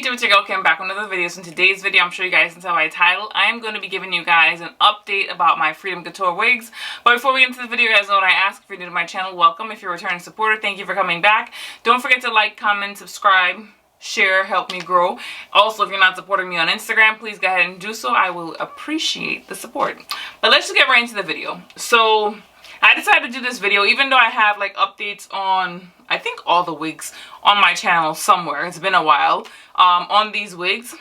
YouTube, it's your girl Kim back with another video. So in today's video, I'm sure you guys can tell by the title, I am going to be giving you guys an update about my Freedom Couture wigs. But before we get into the video, you guys know what I ask. If you're new to my channel, welcome. If you're a returning supporter, thank you for coming back. Don't forget to like, comment, subscribe, share, help me grow. Also, if you're not supporting me on Instagram, please go ahead and do so. I will appreciate the support. But let's just get right into the video. So I decided to do this video even though I have like updates on I think all the wigs on my channel somewhere. It's been a while on these wigs.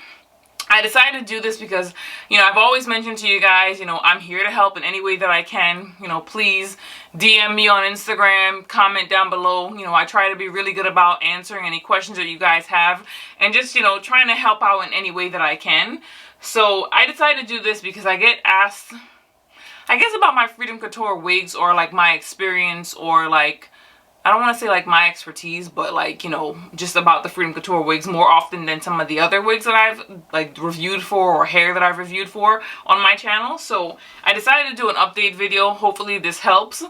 I decided to do this because, you know, I've always mentioned to you guys, you know, I'm here to help in any way that I can. You know, please DM me on Instagram, comment down below. You know, I try to be really good about answering any questions that you guys have and just, you know, trying to help out in any way that I can. So I decided to do this because I get asked, I guess, about my Freedom Couture wigs or like my experience or like, I don't want to say like my expertise, but like, you know, just about the Freedom Couture wigs more often than some of the other wigs that I've like reviewed for or hair that I've reviewed for on my channel. So I decided to do an update video. Hopefully this helps.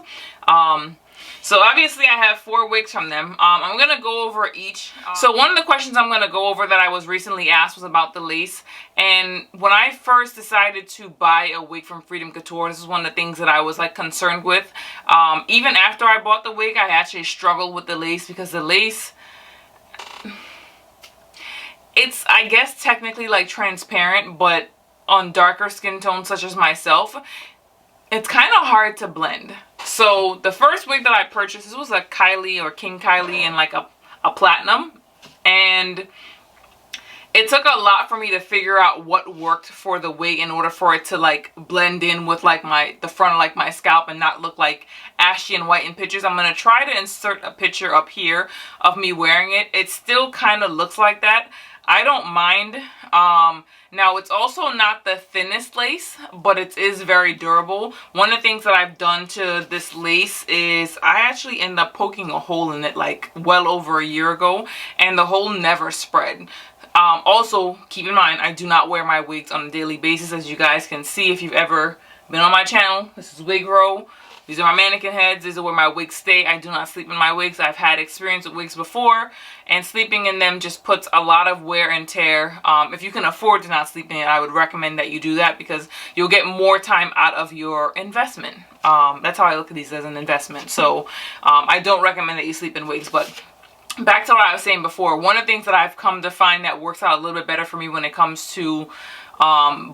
So obviously I have 4 wigs from them. I'm going to go over each. So one of the questions I'm going to go over that I was recently asked was about the lace. And when I first decided to buy a wig from Freedom Couture, this is one of the things that I was like concerned with. Even after I bought the wig, I actually struggled with the lace because the lace, it's, I guess, technically like transparent, but on darker skin tones such as myself, it's kind of hard to blend. So the first wig that I purchased, this was a Kylie or King Kylie in like a platinum, and it took a lot for me to figure out what worked for the wig in order for it to like blend in with like the front of like my scalp and not look like ashy and white in pictures. I'm going to try to insert a picture up here of me wearing it. It still kind of looks like that. I don't mind. Now it's also not the thinnest lace, but it is very durable. One of the things that I've done to this lace is I actually ended up poking a hole in it like well over a year ago, and the hole never spread. Also, keep in mind, I do not wear my wigs on a daily basis, as you guys can see if you've ever been on my channel. This is Wig Row. These are my mannequin heads. These are where my wigs stay. I do not sleep in my wigs. I've had experience with wigs before, and sleeping in them just puts a lot of wear and tear. If you can afford to not sleep in it, I would recommend that you do that because you'll get more time out of your investment. That's how I look at these, as an investment. So I don't recommend that you sleep in wigs, but back to what I was saying before, one of the things that I've come to find that works out a little bit better for me when it comes to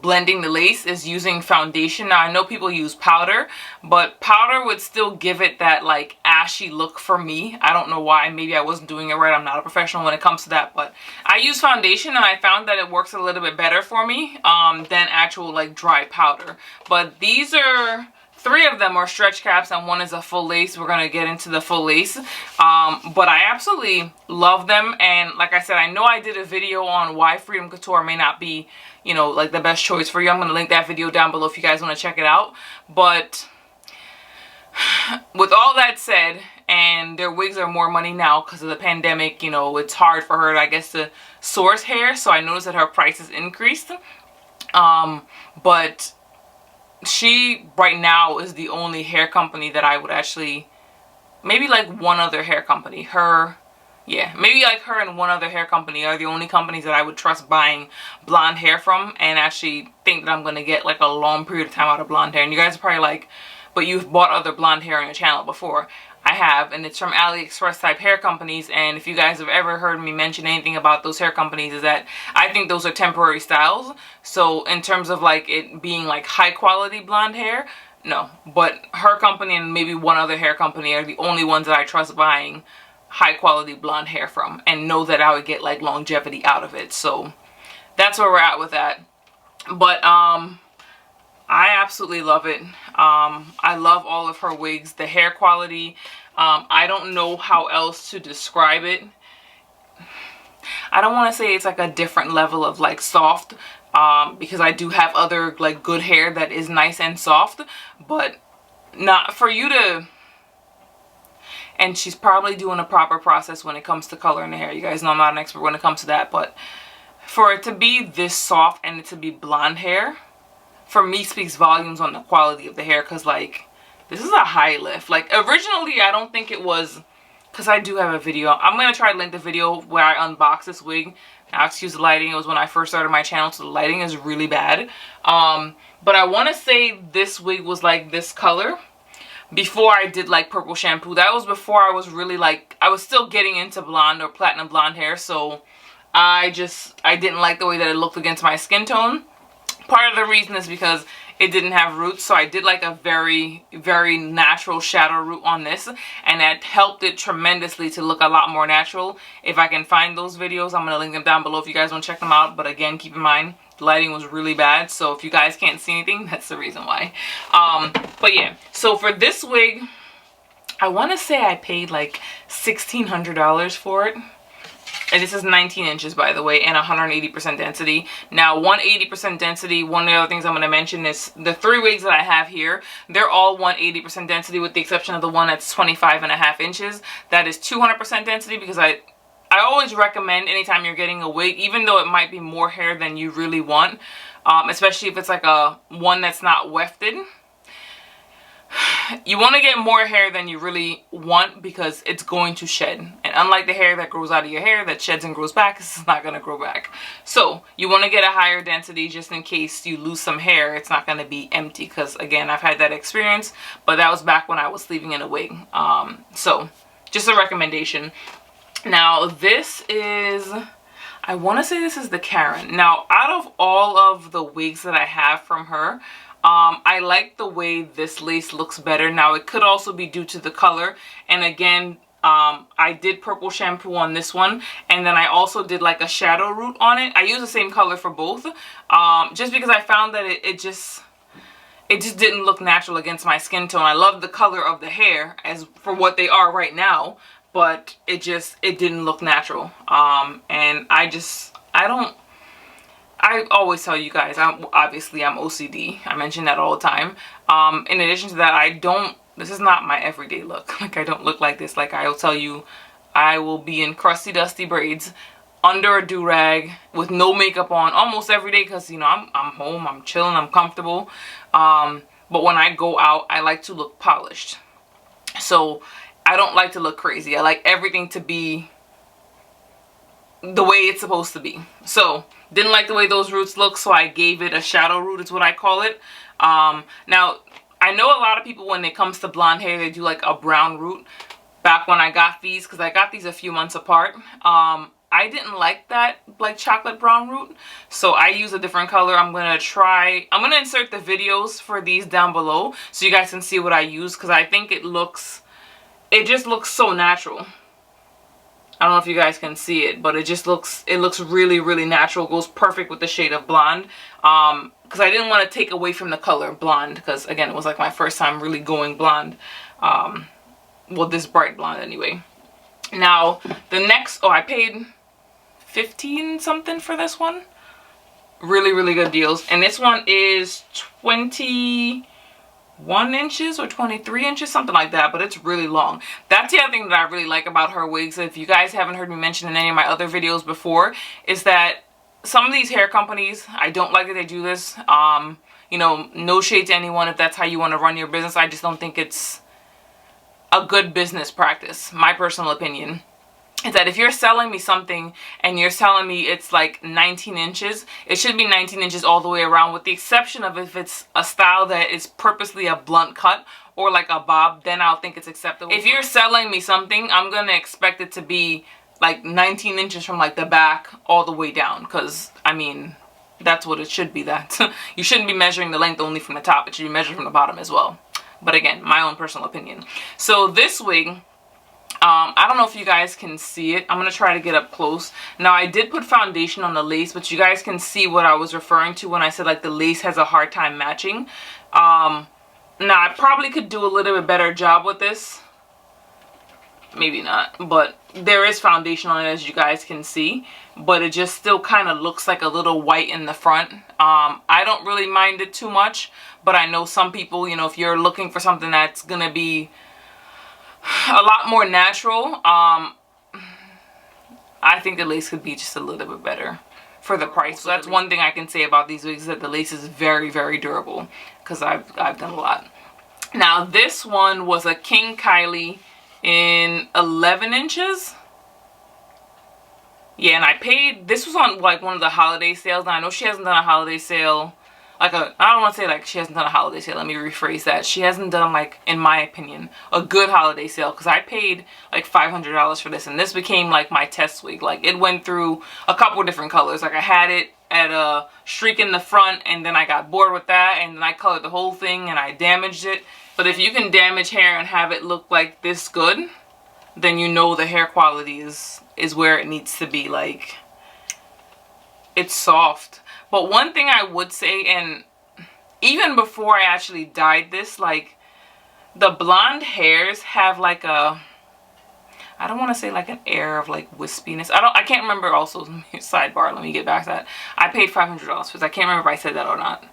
blending the lace is using foundation. Now I know people use powder, but powder would still give it that like ashy look for me. I don't know why. Maybe I wasn't doing it right. I'm not a professional when it comes to that, but I use foundation and I found that it works a little bit better for me than actual like dry powder. But these are 3 of them are stretch caps and 1 is a full lace. We're going to get into the full lace. But I absolutely love them. And like I said, I know I did a video on why Freedom Couture may not be, you know, like the best choice for you. I'm going to link that video down below if you guys want to check it out. But with all that said, and their wigs are more money now because of the pandemic, you know, it's hard for her, I guess, to source hair. So I noticed that her prices increased. But she right now is the only hair company that I would actually, maybe like one other hair company, maybe like her and one other hair company are the only companies that I would trust buying blonde hair from and actually think that I'm going to get like a long period of time out of blonde hair. And you guys are probably like, but you've bought other blonde hair on your channel before. I have, and it's from AliExpress type hair companies, and if you guys have ever heard me mention anything about those hair companies is that I think those are temporary styles. So in terms of like it being like high quality blonde hair, no. But her company and maybe one other hair company are the only ones that I trust buying high quality blonde hair from and know that I would get like longevity out of it. So that's where we're at with that. But I absolutely love it. I love all of her wigs. The hair quality, I don't know how else to describe it. I don't want to say it's like a different level of like soft, because I do have other like good hair that is nice and soft, but not for you to, and she's probably doing a proper process when it comes to coloring the hair. You guys know I'm not an expert when it comes to that, but for it to be this soft and it to be blonde hair, for me speaks volumes on the quality of the hair, because like this is a high lift. Like originally I don't think it was because I do have a video. I'm going to try to link the video where I unbox this wig. Now, excuse the lighting. It was when I first started my channel, so the lighting is really bad. But I want to say this wig was like this color before I did like purple shampoo. That was before I was really like, I was still getting into blonde or platinum blonde hair. So I didn't like the way that it looked against my skin tone. Part of the reason is because it didn't have roots, so I did like a very, very natural shadow root on this, and that helped it tremendously to look a lot more natural. If I can find those videos, I'm going to link them down below if you guys want to check them out. But again, keep in mind, the lighting was really bad, so if you guys can't see anything, that's the reason why. But yeah, so for this wig, I want to say I paid like $1,600 for it. And this is 19 inches, by the way, and 180% density. Now, 180% density, one of the other things I'm going to mention is the 3 wigs that I have here, they're all 180% density with the exception of the one that's 25.5 inches. That is 200% density because I always recommend anytime you're getting a wig, even though it might be more hair than you really want, especially if it's like a one that's not wefted. You want to get more hair than you really want because it's going to shed. And unlike the hair that grows out of your hair that sheds and grows back, this is not going to grow back. So you want to get a higher density just in case you lose some hair. It's not going to be empty because, again, I've had that experience. But that was back when I was sleeping in a wig. So just a recommendation. Now this is, I want to say this is the Karen. Now out of all of the wigs that I have from her, I like the way this lace looks better. Now, it could also be due to the color. And again, I did purple shampoo on this one. And then I also did like a shadow root on it. I use the same color for both. Just because I found that it just didn't look natural against my skin tone. I love the color of the hair as for what they are right now. But it didn't look natural. And I always tell you guys, I'm OCD. I mention that all the time. In addition to that, this is not my everyday look. Like, I don't look like this. Like, I'll tell you, I will be in crusty, dusty braids under a do-rag with no makeup on almost every day because, you know, I'm home, I'm chilling, I'm comfortable. But when I go out, I like to look polished. So, I don't like to look crazy. I like everything to be the way it's supposed to be. So, didn't like the way those roots look, so I gave it a shadow root, is what I call it. Now, I know a lot of people, when it comes to blonde hair, they do like a brown root. Back when I got these, because I got these a few months apart, I didn't like that like chocolate brown root, so I use a different color. I'm going to insert the videos for these down below so you guys can see what I use, because I think it just looks so natural. I don't know if you guys can see it, but it looks really, really natural. It goes perfect with the shade of blonde. Because I didn't want to take away from the color blonde, because again, it was like my first time really going blonde. Well, this bright blonde anyway. Now, the next, I paid 15 something for this one. Really, really good deals. And this one is 21 inches or 23 inches, something like that, but it's really long. That's the other thing that I really like about her wigs. If you guys haven't heard me mention in any of my other videos before, is that some of these hair companies, I don't like that they do this. You know, no shade to anyone if that's how you want to run your business. I just don't think it's a good business practice. My personal opinion is that if you're selling me something and you're telling me it's like 19 inches, it should be 19 inches all the way around, with the exception of if it's a style that is purposely a blunt cut or like a bob, then I'll think it's acceptable. If you're selling me something, I'm going to expect it to be like 19 inches from like the back all the way down, because I mean, that's what it should be. That you shouldn't be measuring the length only from the top, it should be measured from the bottom as well. But again, my own personal opinion. So this wig, I don't know if you guys can see it. I'm going to try to get up close. Now, I did put foundation on the lace, but you guys can see what I was referring to when I said like the lace has a hard time matching. Now, I probably could do a little bit better job with this. Maybe not, but there is foundation on it, as you guys can see. But it just still kind of looks like a little white in the front. I don't really mind it too much, but I know some people, you know, if you're looking for something that's going to be a lot more natural, I think the lace could be just a little bit better for the price. So that's one thing I can say about these wigs, is that the lace is very, very durable, because I've done a lot. Now, this one was a King Kylie in 11 inches. Yeah, and I paid, this was on like one of the holiday sales. Now I know she hasn't done a holiday sale, I don't want to say like she hasn't done a holiday sale, let me rephrase that. She hasn't done, like, in my opinion, a good holiday sale, because I paid like $500 for this, and this became like my test wig. Like, it went through a couple of different colors. Like, I had it at a streak in the front, and then I got bored with that, and then I colored the whole thing and I damaged it. But if you can damage hair and have it look like this good, then you know the hair quality is where it needs to be. Like, it's soft. But one thing I would say, and even before I actually dyed this, like, the blonde hairs have like a, I don't want to say like an air of like wispiness. I can't remember. Also, sidebar, let me get back to that. I paid $500 because I can't remember if I said that or not.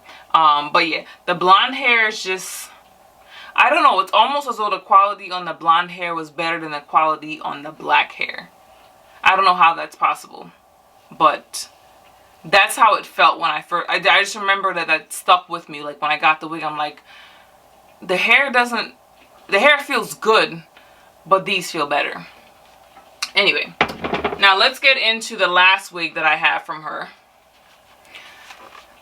But yeah, the blonde hair is just, I don't know, it's almost as though the quality on the blonde hair was better than the quality on the black hair. I don't know how that's possible, but that's how it felt when I first, I just remember that stuck with me. Like, when I got the wig, I'm like, the hair feels good, but these feel better. Anyway, now let's get into the last wig that I have from her.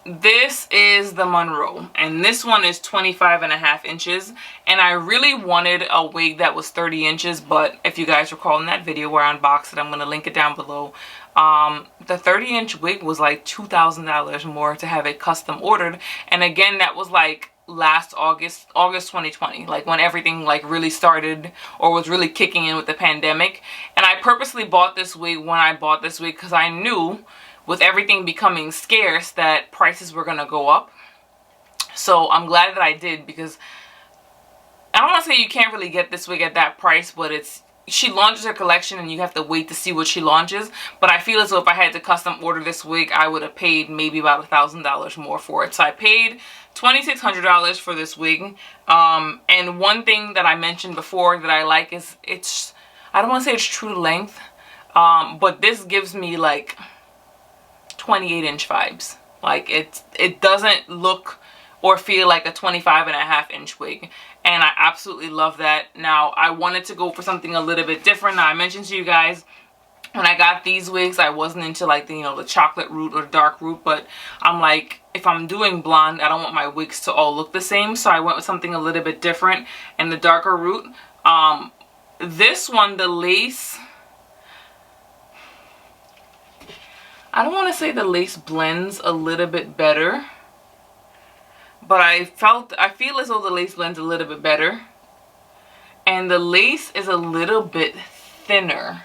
This is the Monroe, and this one is 25.5 inches, and I really wanted a wig that was 30 inches, but if you guys recall in that video where I unboxed it, I'm going to link it down below. The 30-inch wig was like $2,000 more to have it custom ordered, and again, that was like last August 2020, like when everything like really started or was really kicking in with the pandemic. And I purposely bought this wig when I bought this wig because I knew with everything becoming scarce that prices were gonna go up. So I'm glad that I did, because I don't want to say you can't really get this wig at that price, but she launches her collection and you have to wait to see what she launches. But I feel as though if I had to custom order this wig, I would have paid maybe about $1,000 more for it. So I paid $2,600 for this wig. And one thing that I mentioned before that I like is I don't want to say it's true to length, but this gives me like 28-inch vibes. Like, it doesn't look or feel like a 25.5-inch wig, and I absolutely love that. Now, I wanted to go for something a little bit different. Now, I mentioned to you guys when I got these wigs, I wasn't into like the, the chocolate root or dark root, but I'm like, if I'm doing blonde, I don't want my wigs to all look the same, so I went with something a little bit different and the darker root. This one, the lace, I don't want to say the lace blends a little bit better, but I feel as though the lace blends a little bit better, and the lace is a little bit thinner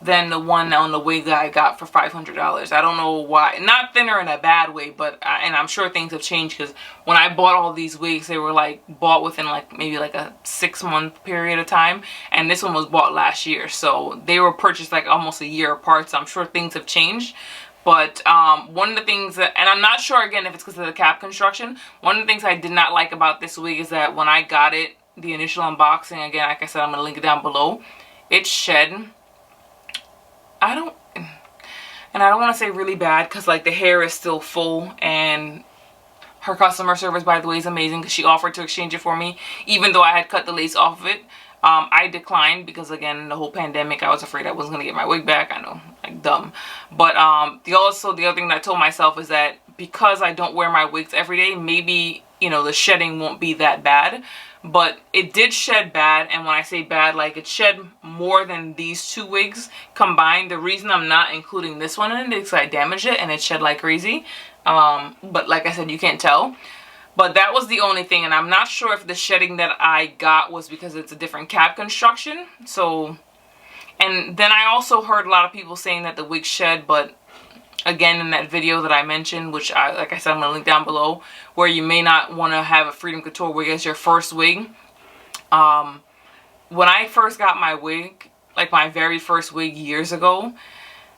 than the one on the wig that I got for $500. I don't know why. Not thinner in a bad way, but and I'm sure things have changed, because when I bought all these wigs, they were like bought within like maybe like a 6-month period of time, and this one was bought last year, so they were purchased like almost a year apart. So I'm sure things have changed. But one of the things that, and I'm not sure again if it's because of the cap construction, one of the things I did not like about this wig is that when I got it, the initial unboxing, again, like I said, I'm going to link it down below, it shed. I don't want to say really bad, because like the hair is still full, and her customer service, by the way, is amazing, because she offered to exchange it for me even though I had cut the lace off of it. I declined because, again, the whole pandemic, I was afraid I wasn't gonna get my wig back. I know, like, dumb. But the other thing that I told myself is that because I don't wear my wigs every day, maybe, the shedding won't be that bad. But it did shed bad, and when I say bad, like, it shed more than these two wigs combined. The reason I'm not including this one in it is because I damaged it and it shed like crazy. But like I said, you can't tell. But that was the only thing, and I'm not sure if the shedding that I got was because it's a different cap construction. So, and then I also heard a lot of people saying that the wig shed, but again, in that video that I mentioned, which like I said, I'm going to link down below, where you may not want to have a Freedom Couture wig as your first wig. When I first got my wig, like my very first wig years ago,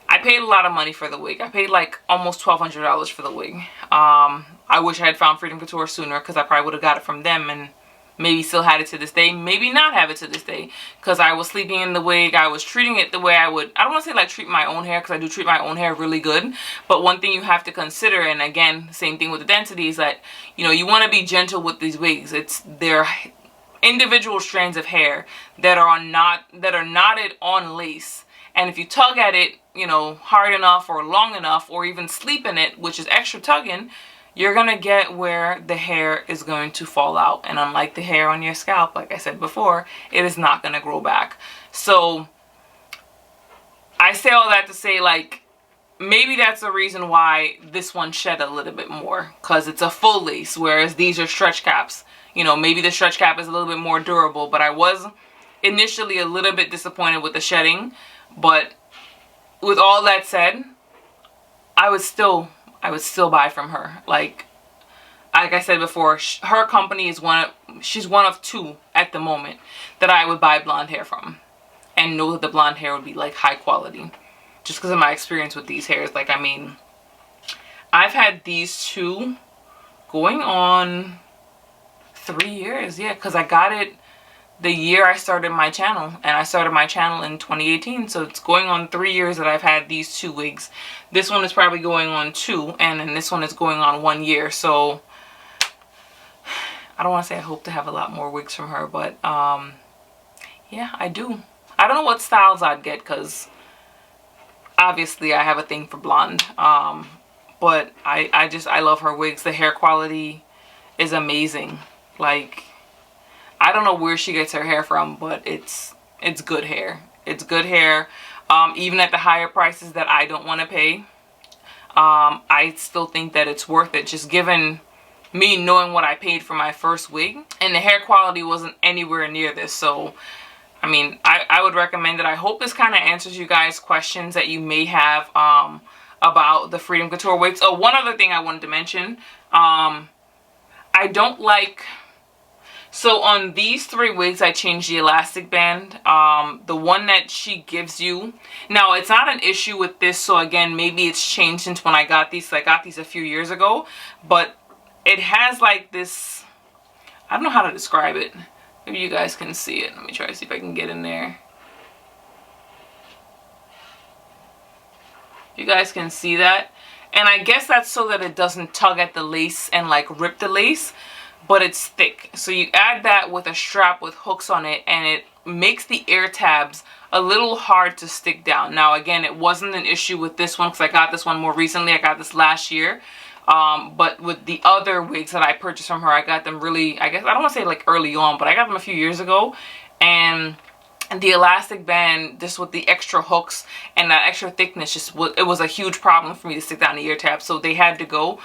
I paid a lot of money for the wig. I paid like almost $1,200 for the wig. I wish I had found Freedom Couture sooner, because I probably would have got it from them and maybe still had it to this day, maybe not have it to this day, because I was sleeping in the wig. I was treating it the way I would, I don't want to say like treat my own hair, because I do treat my own hair really good, but one thing you have to consider, and again, same thing with the density, is that, you want to be gentle with these wigs. They're individual strands of hair that are knotted on lace. And if you tug at it, you know, hard enough or long enough, or even sleep in it, which is extra tugging, you're gonna get where the hair is going to fall out. And unlike the hair on your scalp, like I said before, it is not gonna grow back. So I say all that to say, like, maybe that's the reason why this one shed a little bit more, because it's a full lace, whereas these are stretch caps. You know, maybe the stretch cap is a little bit more durable, but I was initially a little bit disappointed with the shedding. But with all that said, I would still buy from her. Like I said before, her company is she's one of two at the moment that I would buy blonde hair from, and know that the blonde hair would be like high quality, just because of my experience with these hairs. Like, I mean, I've had these two going on 3 years, yeah, because I got it the year I started my channel, and I started my channel in 2018, so it's going on 3 years that I've had these two wigs. This one is probably going on 2, and then this one is going on 1 year. So I don't want to say I hope to have a lot more wigs from her, but yeah, I do. I don't know what styles I'd get, because obviously I have a thing for blonde, but I love her wigs. The hair quality is amazing. Like, I don't know where she gets her hair from, but it's good hair. It's good hair. Even at the higher prices that I don't want to pay, I still think that it's worth it, just given me knowing what I paid for my first wig, and the hair quality wasn't anywhere near this. So I mean, I would recommend it. I hope this kind of answers you guys' questions that you may have about the Freedom Couture wigs. Oh, one other thing I wanted to mention. I don't like... So on these 3 wigs, I changed the elastic band. The one that she gives you. Now, it's not an issue with this. So again, maybe it's changed since when I got these. I got these a few years ago. But it has like this... I don't know how to describe it. Maybe you guys can see it. Let me try to see if I can get in there. You guys can see that. And I guess that's so that it doesn't tug at the lace and like rip the lace. But it's thick. So you add that with a strap with hooks on it, and it makes the ear tabs a little hard to stick down. Now again, it wasn't an issue with this one because I got this one more recently. I got this last year. But with the other wigs that I purchased from her, I got them really, I guess, I don't want to say like early on, but I got them a few years ago. And the elastic band, just with the extra hooks and that extra thickness, it was a huge problem for me to stick down the ear tab. So they had to go,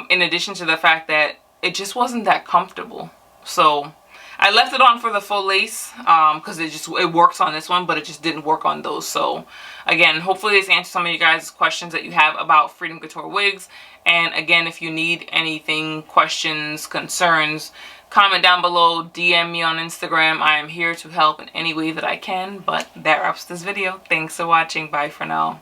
in addition to the fact that it just wasn't that comfortable. So I left it on for the full lace because it works on this one, but it just didn't work on those. So again, hopefully this answers some of you guys' questions that you have about Freedom Couture wigs. And again, if you need anything, questions, concerns, comment down below, DM me on Instagram. I am here to help in any way that I can. But that wraps this video. Thanks for watching. Bye for now.